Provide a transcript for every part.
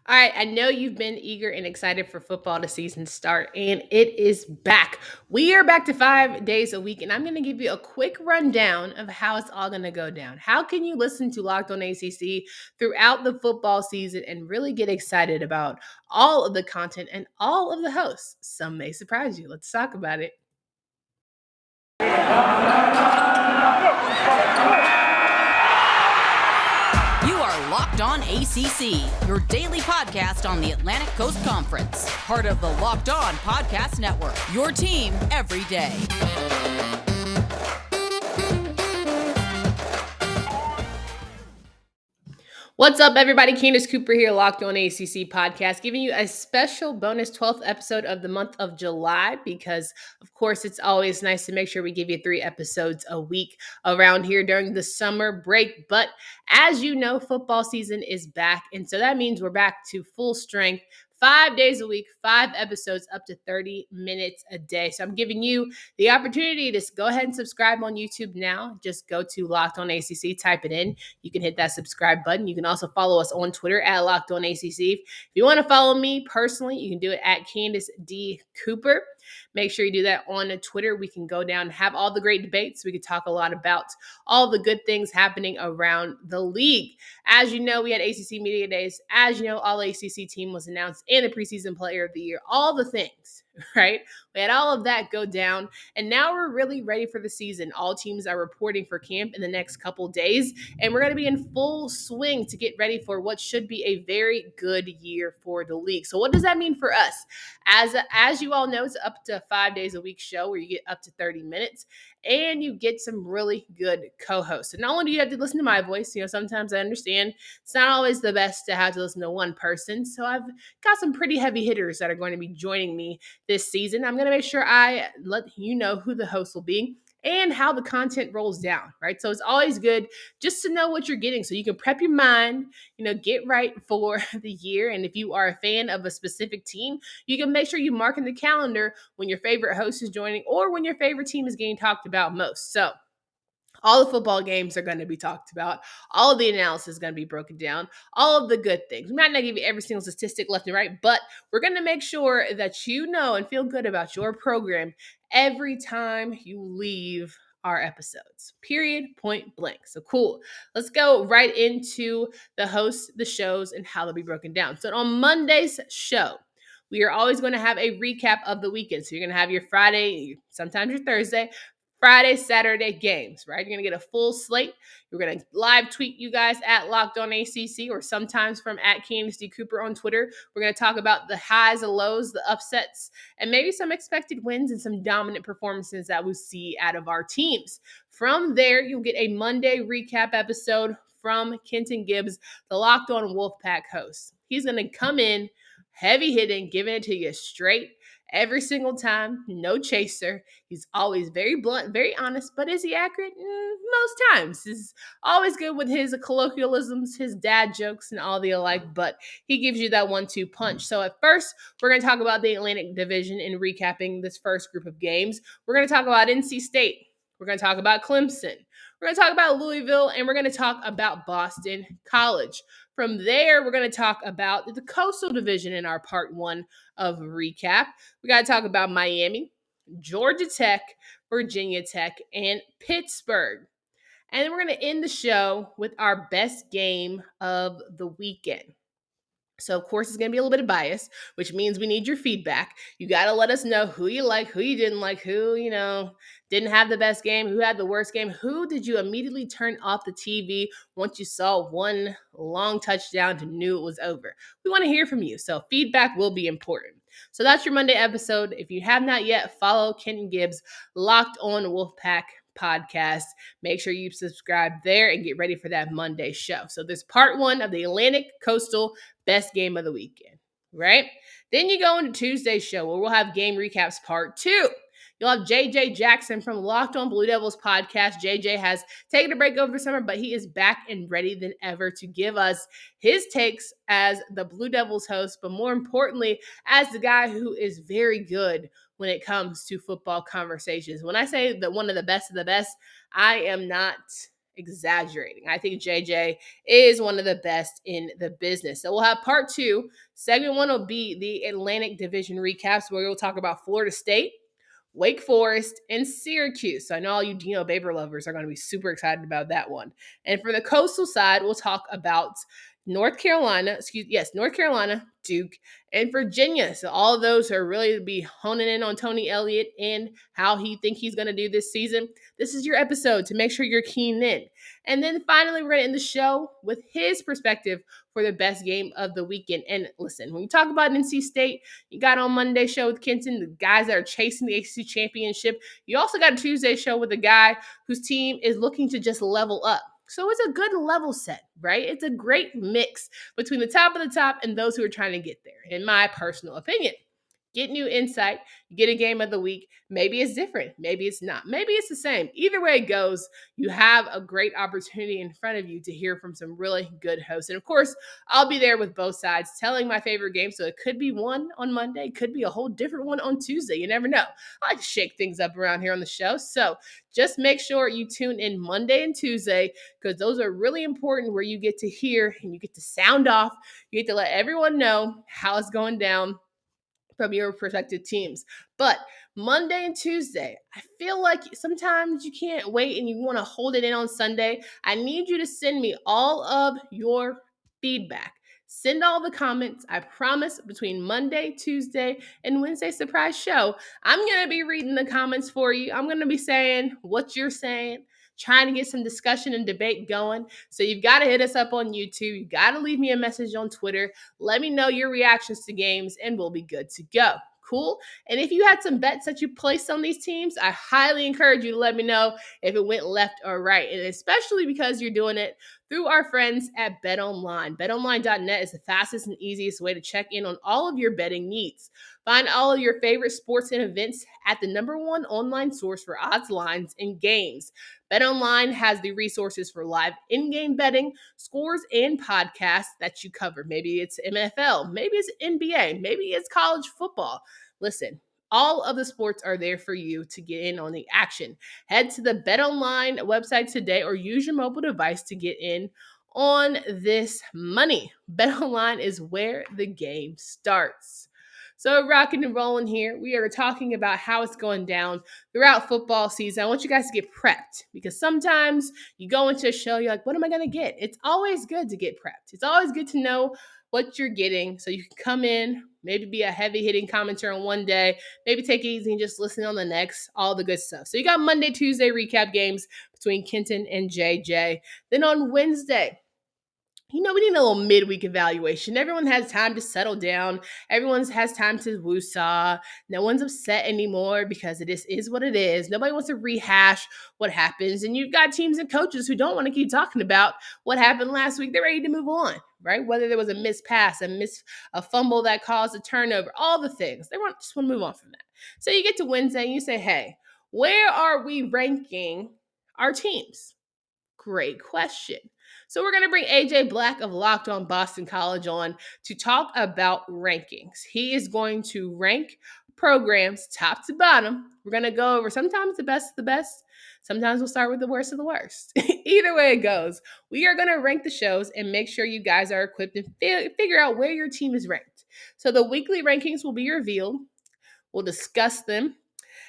All right, I know you've been eager and excited for football to season start, and it is back. We are back to 5 days a week, and I'm going to give you a quick rundown of how it's all going to go down. How can you listen to Locked On ACC throughout the football season and really get excited about all of the content and all of the hosts? Some may surprise you. Let's talk about it. Locked On ACC, your daily podcast on the Atlantic Coast Conference. Part of the Locked On Podcast Network, your team every day. What's up, everybody? Candace Cooper here, Locked On ACC podcast, giving you a special bonus 12th episode of the month of July because, of course, it's always nice to make sure we give you 3 episodes a week around here during the summer break. But as you know, football season is back, and so that means we're back to full strength. 5 days a week, 5 episodes, up to 30 minutes a day. So I'm giving you the opportunity to go ahead and subscribe on YouTube now. Just go to Locked On ACC, type it in. You can hit that subscribe button. You can also follow us on Twitter at Locked On ACC. If you want to follow me personally, you can do it at Candace D. Cooper. Make sure you do that on Twitter. We can go down and have all the great debates. We could talk a lot about all the good things happening around the league. As you know, we had ACC Media Days. As you know, all ACC team was announced and the preseason player of the year. All the things, right? We had all of that go down. And now we're really ready for the season. All teams are reporting for camp in the next couple days. And we're going to be in full swing to get ready for what should be a very good year for the league. So what does that mean for us? As you all know, it's up to 5 days a week show where you get up to 30 minutes and you get some really good co-hosts. And not only do you have to listen to my voice, sometimes I understand it's not always the best to have to listen to one person. So I've got some pretty heavy hitters that are going to be joining me this season. I'm going to make sure I let you know who the host will be and how the content rolls down, right? So it's always good just to know what you're getting so you can prep your mind, get right for the year. And if you are a fan of a specific team, you can make sure you mark in the calendar when your favorite host is joining or when your favorite team is getting talked about most. So all the football games are going to be talked about. All of the analysis is going to be broken down. All of the good things. We might not give you every single statistic left and right, but we're going to make sure that you know and feel good about your program every time you leave our episodes. Period, point blank. So cool. Let's go right into the hosts, the shows, and how they'll be broken down. So on Monday's show, we are always going to have a recap of the weekend. So you're going to have your Friday, sometimes your Thursday, Friday, Saturday games, right? You're going to get a full slate. We're going to live tweet you guys at Locked On ACC or sometimes from at Candace D. Cooper on Twitter. We're going to talk about the highs and lows, the upsets, and maybe some expected wins and some dominant performances that we see out of our teams. From there, you'll get a Monday recap episode from Kenton Gibbs, the Locked On Wolfpack host. He's going to come in heavy hitting, giving it to you straight every single time, no chaser. He's always very blunt, very honest, but is he accurate? Most times. He's always good with his colloquialisms, his dad jokes, and all the alike, but he gives you that 1-2 punch. So at first, we're going to talk about the Atlantic Division in recapping this first group of games. We're going to talk about NC State. We're going to talk about Clemson. We're going to talk about Louisville, and we're going to talk about Boston College. From there, we're going to talk about the Coastal Division in our part 1 of recap. We got to talk about Miami, Georgia Tech, Virginia Tech, and Pittsburgh. And then we're going to end the show with our best game of the weekend. So, of course, it's going to be a little bit of bias, which means we need your feedback. You got to let us know who you like, who you didn't like, who, didn't have the best game, who had the worst game, who did you immediately turn off the TV once you saw one long touchdown and knew it was over. We want to hear from you, so feedback will be important. So that's your Monday episode. If you have not yet, follow Kenton Gibbs, Locked On Wolfpack podcast. Make sure you subscribe there and get ready for that Monday show. So this part 1 of the Atlantic Coastal best game of the weekend, right? Then you go into Tuesday's show where we'll have game recaps part 2. You'll have JJ Jackson from Locked On Blue Devils podcast. JJ has taken a break over the summer, but he is back and ready than ever to give us his takes as the Blue Devils host, but more importantly, as the guy who is very good when it comes to football conversations. When I say that one of the best, I am not exaggerating. I think JJ is one of the best in the business. So we'll have part 2. Segment 1 will be the Atlantic Division recaps, where we'll talk about Florida State, Wake Forest, and Syracuse. So I know all you Dino Baber lovers are going to be super excited about that one. And for the coastal side, we'll talk about North Carolina, Duke, and Virginia. So all of those are really to be honing in on Tony Elliott and how he think he's going to do this season. This is your episode to make sure you're keen in. And then finally, we're going to end the show with his perspective for the best game of the weekend. And listen, when you talk about NC State, you got on Monday show with Kenton, the guys that are chasing the ACC championship. You also got a Tuesday show with a guy whose team is looking to just level up. So it's a good level set, right? It's a great mix between the top of the top and those who are trying to get there, in my personal opinion. Get new insight, get a game of the week. Maybe it's different. Maybe it's not. Maybe it's the same. Either way it goes, you have a great opportunity in front of you to hear from some really good hosts. And of course, I'll be there with both sides telling my favorite game. So it could be one on Monday, could be a whole different one on Tuesday. You never know. I like to shake things up around here on the show. So just make sure you tune in Monday and Tuesday, because those are really important, where you get to hear and you get to sound off. You get to let everyone know how it's going down from your respective teams. But Monday and Tuesday, I feel like sometimes you can't wait and you want to hold it in on Sunday. I need you to send me all of your feedback. Send all the comments. I promise between Monday, Tuesday, and Wednesday surprise show, I'm going to be reading the comments for you. I'm going to be saying what you're saying, trying to get some discussion and debate going. So you've got to hit us up on YouTube. You got to leave me a message on Twitter. Let me know your reactions to games, and we'll be good to go. Cool. And if you had some bets that you placed on these teams, I highly encourage you to let me know if it went left or right. And especially because you're doing it through our friends at BetOnline. BetOnline.net is the fastest and easiest way to check in on all of your betting needs. Find all of your favorite sports and events at the #1 online source for odds, lines, and games. BetOnline has the resources for live in-game betting, scores, and podcasts that you cover. Maybe it's NFL, maybe it's NBA, maybe it's college football. Listen, all of the sports are there for you to get in on the action. Head to the BetOnline website today or use your mobile device to get in on this money. BetOnline is where the game starts. So rocking and rolling here, we are talking about how it's going down throughout football season. I want you guys to get prepped, because sometimes you go into a show, you're like, what am I going to get? It's always good to get prepped. It's always good to know what you're getting, so you can come in, maybe be a heavy hitting commentator on one day, maybe take it easy and just listen on the next, all the good stuff. So you got Monday, Tuesday recap games between Kenton and JJ. Then on Wednesday, we need a little midweek evaluation. Everyone has time to settle down. Everyone has time to woosah. No one's upset anymore because it is what it is. Nobody wants to rehash what happens. And you've got teams and coaches who don't want to keep talking about what happened last week. They're ready to move on, right? Whether there was a missed pass, a fumble that caused a turnover, all the things. They just want to move on from that. So you get to Wednesday and you say, hey, where are we ranking our teams? Great question. So we're going to bring AJ Black of Locked On Boston College on to talk about rankings. He is going to rank programs top to bottom. We're going to go over sometimes the best of the best. Sometimes we'll start with the worst of the worst. Either way it goes, we are going to rank the shows and make sure you guys are equipped and figure out where your team is ranked. So the weekly rankings will be revealed. We'll discuss them.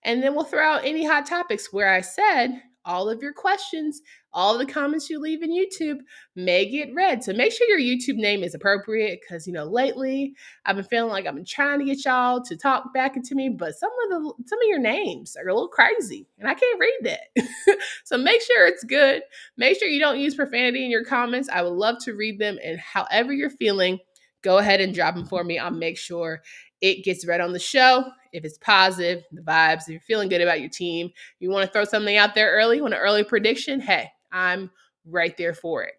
And then we'll throw out any hot topics where I said all of your questions, all the comments you leave in YouTube may get read. So make sure your YouTube name is appropriate, because, lately I've been feeling like I've been trying to get y'all to talk back into me, but some of your names are a little crazy and I can't read that. So make sure it's good. Make sure you don't use profanity in your comments. I would love to read them, and however you're feeling, go ahead and drop them for me. I'll make sure it gets read on the show. If it's positive, the vibes, if you're feeling good about your team, you want to throw something out there early, want an early prediction, hey, I'm right there for it.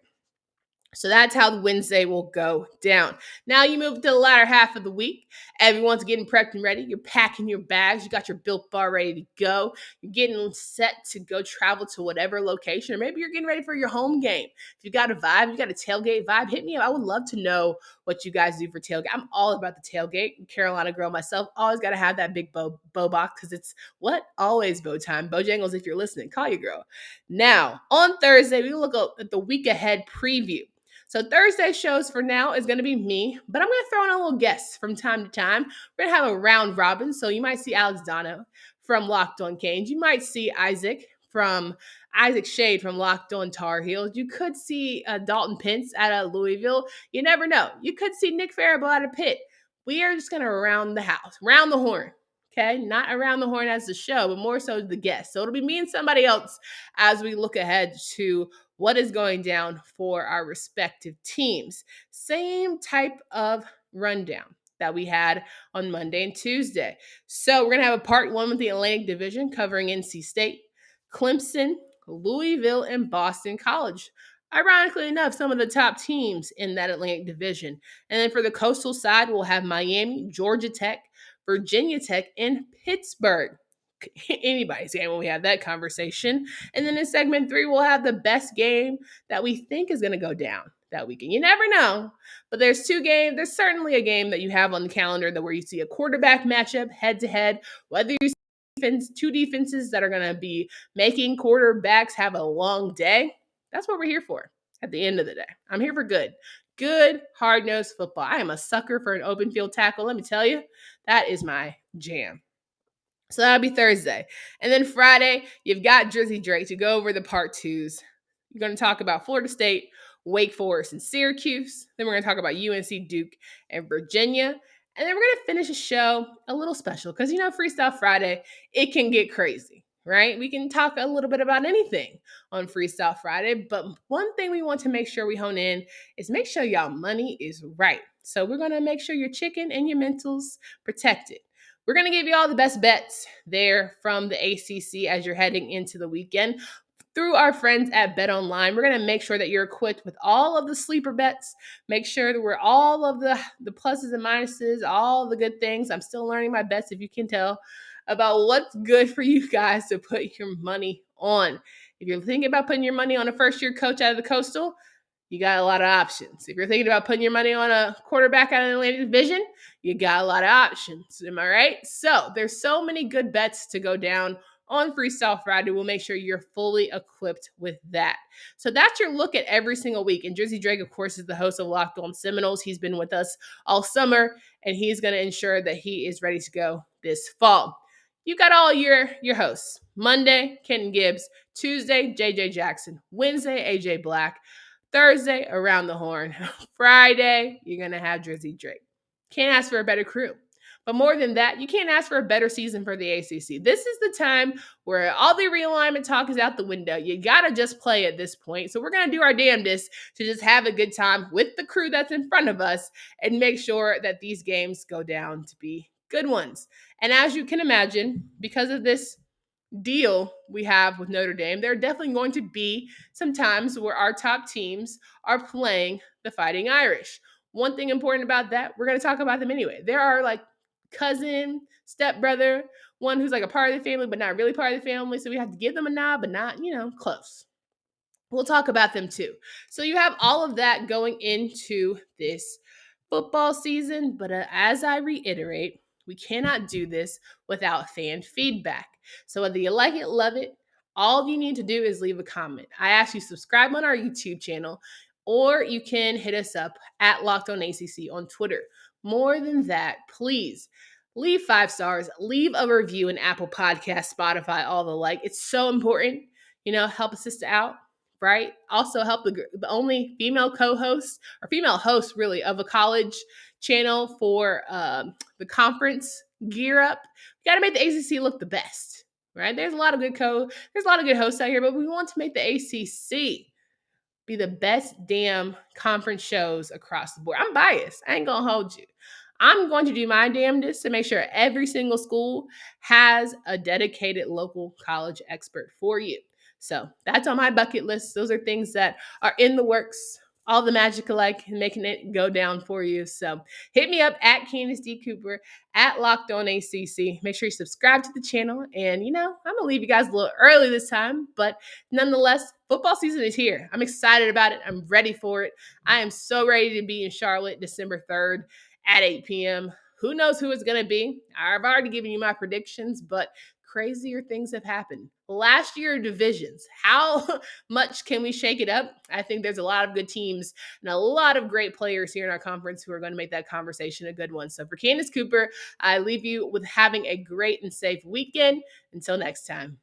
So that's how the Wednesday will go down. Now you move to the latter half of the week. Everyone's getting prepped and ready. You're packing your bags. You got your Built Bar ready to go. You're getting set to go travel to whatever location, or maybe you're getting ready for your home game. If you got a vibe, you got a tailgate vibe, hit me up. I would love to know what you guys do for tailgate. I'm all about the tailgate. Carolina girl myself. Always got to have that big bow box because it's what? Always bow time. Bojangles, if you're listening, call your girl. Now, on Thursday, we look at the week ahead preview. So Thursday shows for now is going to be me, but I'm going to throw in a little guest from time to time. We're going to have a round robin. So you might see Alex Dono from Locked On Canes. You might see Isaac Shade from Locked On Tar Heels. You could see Dalton Pence out of Louisville. You never know. You could see Nick Faribault out of Pitt. We are just going to round the house, round the horn. Okay, not around the horn as the show, but more so the guest. So it'll be me and somebody else as we look ahead to what is going down for our respective teams. Same type of rundown that we had on Monday and Tuesday. So we're going to have a part one with the Atlantic Division covering NC State, Clemson, Louisville, and Boston College. Ironically enough, some of the top teams in that Atlantic Division. And then for the coastal side, we'll have Miami, Georgia Tech, Virginia Tech, and Pittsburgh. Anybody's game when we have that conversation. And then in segment 3, we'll have the best game that we think is going to go down that weekend. You never know, but there's 2 games. There's certainly a game that you have on the calendar that where you see a quarterback matchup head to head, whether you see 2 defenses that are going to be making quarterbacks have a long day. That's what we're here for at the end of the day. I'm here for good, hard-nosed football. I am a sucker for an open field tackle. Let me tell you, that is my jam. So that'll be Thursday. And then Friday, you've got Drizzy Drake to go over the part 2s. You're going to talk about Florida State, Wake Forest, and Syracuse. Then we're going to talk about UNC, Duke, and Virginia. And then we're going to finish the show a little special because, Freestyle Friday, it can get crazy, right? We can talk a little bit about anything on Freestyle Friday. But one thing we want to make sure we hone in is make sure y'all money is right. So we're going to make sure your chicken and your mentals protected. We're going to give you all the best bets there from the ACC as you're heading into the weekend through our friends at BetOnline. We're going to make sure that you're equipped with all of the sleeper bets. Make sure that we're all of the pluses and minuses, all the good things. I'm still learning my bets, if you can tell, about what's good for you guys to put your money on. If you're thinking about putting your money on a first-year coach out of the Coastal, you got a lot of options. If you're thinking about putting your money on a quarterback out of the Atlantic Division, you got a lot of options. Am I right? So there's so many good bets to go down on Freestyle Friday. We'll make sure you're fully equipped with that. So that's your look at every single week. And Drizzy Drake, of course, is the host of Locked On Seminoles. He's been with us all summer, and he's going to ensure that he is ready to go this fall. You got all your hosts. Monday, Kenton Gibbs. Tuesday, JJ Jackson. Wednesday, AJ Black. Thursday, Around the Horn. Friday, you're going to have Drizzy Drake. Can't ask for a better crew. But more than that, you can't ask for a better season for the ACC. This is the time where all the realignment talk is out the window. You got to just play at this point. So we're going to do our damnedest to just have a good time with the crew that's in front of us and make sure that these games go down to be good ones. And as you can imagine, because of this deal we have with Notre Dame, there are definitely going to be some times where our top teams are playing the Fighting Irish. One thing important about that, we're going to talk about them anyway. There are like cousin, stepbrother, one who's like a part of the family, but not really part of the family. So we have to give them a nod, but not, close. We'll talk about them too. So you have all of that going into this football season. But as I reiterate, we cannot do this without fan feedback. So whether you like it, love it, all you need to do is leave a comment. I ask you subscribe on our YouTube channel, or you can hit us up at Locked On ACC on Twitter. More than that, please leave 5 stars, leave a review in Apple Podcasts, Spotify, all the like. It's so important. Help a sister out, right? Also help the only female co-host or female host really of a college channel for the conference gear up. We got to make the ACC look the best, right? There's a lot of good hosts out here, but we want to make the ACC be the best damn conference shows across the board. I'm biased. I ain't gonna hold you. I'm going to do my damnedest to make sure every single school has a dedicated local college expert for you. So that's on my bucket list. Those are things that are in the works all the magic alike and making it go down for you. So hit me up at Candace D. Cooper, at Locked On ACC. Make sure you subscribe to the channel. And, I'm going to leave you guys a little early this time, but nonetheless, football season is here. I'm excited about it. I'm ready for it. I am so ready to be in Charlotte December 3rd at 8 p.m. Who knows who it's going to be? I've already given you my predictions, but crazier things have happened. Last year, divisions. How much can we shake it up? I think there's a lot of good teams and a lot of great players here in our conference who are going to make that conversation a good one. So for Candace Cooper, I leave you with having a great and safe weekend. Until next time.